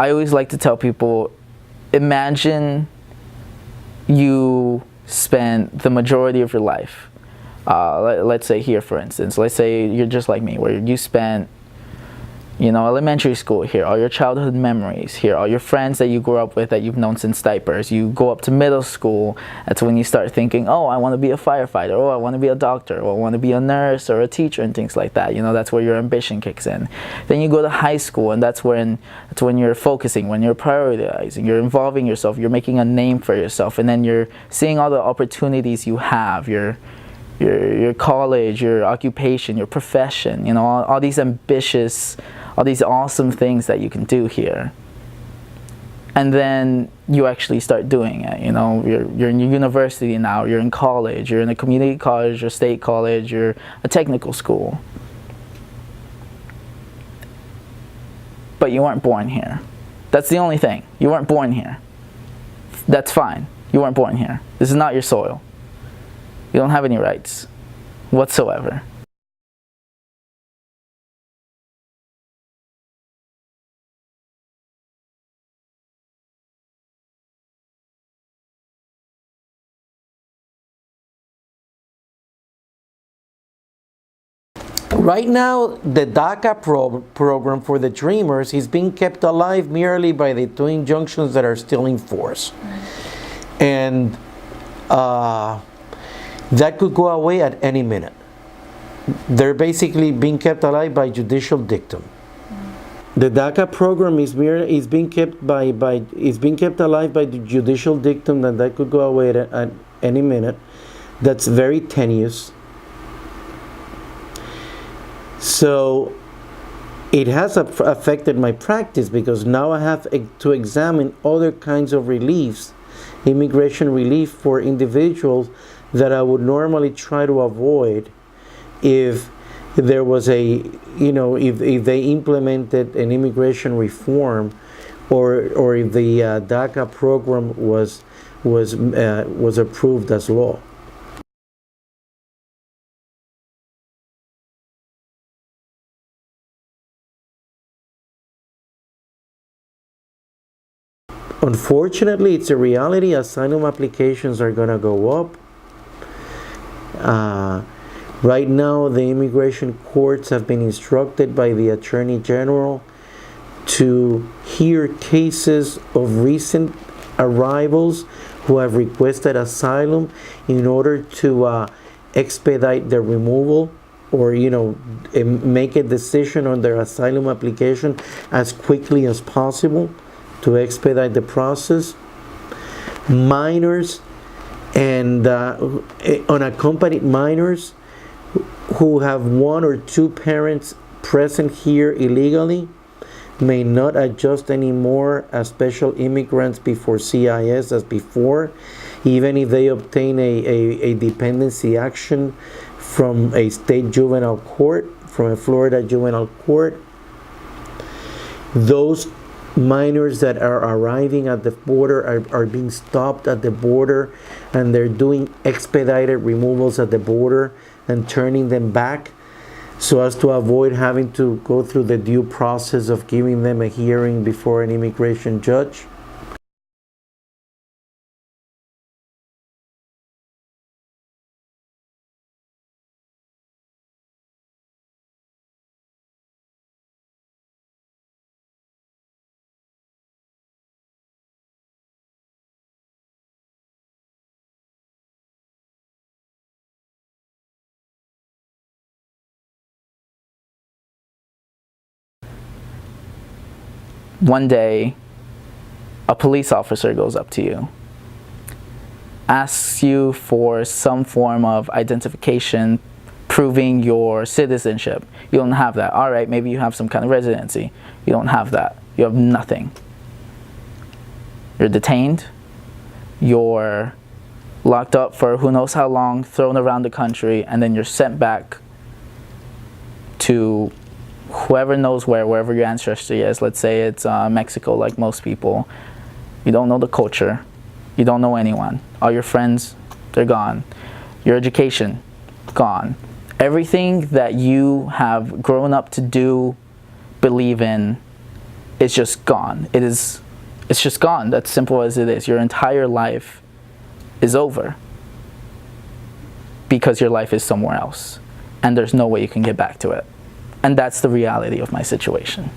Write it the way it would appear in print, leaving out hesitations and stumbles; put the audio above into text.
I always like to tell people, imagine you spent the majority of your life, let's say here for instance, let's say you're just like me, where you spent, you know, elementary school here, all your childhood memories here, all your friends that you grew up with that you've known since diapers. You go up to middle school, that's when you start thinking, oh, I want to be a firefighter, oh, I want to be a doctor, or I want to be a nurse or a teacher and things like that. You know, that's where your ambition kicks in. Then you go to high school, and that's when you're focusing, when you're prioritizing, you're involving yourself, you're making a name for yourself, and then you're seeing all the opportunities you have, your college, your occupation, your profession, you know, all these ambitious, all these awesome things that you can do here. And then you actually start doing it, you know, you're in university now, you're in college, you're in a community college, or state college, you're a technical school. But you weren't born here. That's the only thing. You weren't born here. That's fine. You weren't born here. This is not your soil. You don't have any rights whatsoever. Right now, the DACA program for the Dreamers is being kept alive merely by the two injunctions that are still in force. And that could go away at any minute. They're basically being kept alive by judicial dictum. The DACA program is being kept alive by the judicial dictum, and that could go away at any minute. That's very tenuous. So it has affected my practice, because now I have to examine other kinds of reliefs, immigration relief for individuals that I would normally try to avoid if there was if they implemented an immigration reform, or if the DACA program was approved as law. Unfortunately, it's a reality. Asylum applications are going to go up. Right now, the immigration courts have been instructed by the Attorney General to hear cases of recent arrivals who have requested asylum in order to expedite their removal, or make a decision on their asylum application as quickly as possible, to expedite the process. Minors and unaccompanied minors who have one or two parents present here illegally may not adjust anymore as special immigrants before CIS as before, even if they obtain a dependency action from a state juvenile court, from a Florida juvenile court. Those minors that are arriving at the border are being stopped at the border, and they're doing expedited removals at the border and turning them back, so as to avoid having to go through the due process of giving them a hearing before an immigration judge. One day, a police officer goes up to you, asks you for some form of identification proving your citizenship. You don't have that. All right, maybe you have some kind of residency. You don't have that. You have nothing. You're detained. You're locked up for who knows how long, thrown around the country, and then you're sent back to whoever knows wherever your ancestry is. Let's say it's Mexico, like most people. You don't know the culture. You don't know anyone. All your friends, they're gone. Your education, gone. Everything that you have grown up to do, believe in, it's just gone. It's just gone. That's simple as it is. Your entire life is over because your life is somewhere else, and there's no way you can get back to it. And that's the reality of my situation.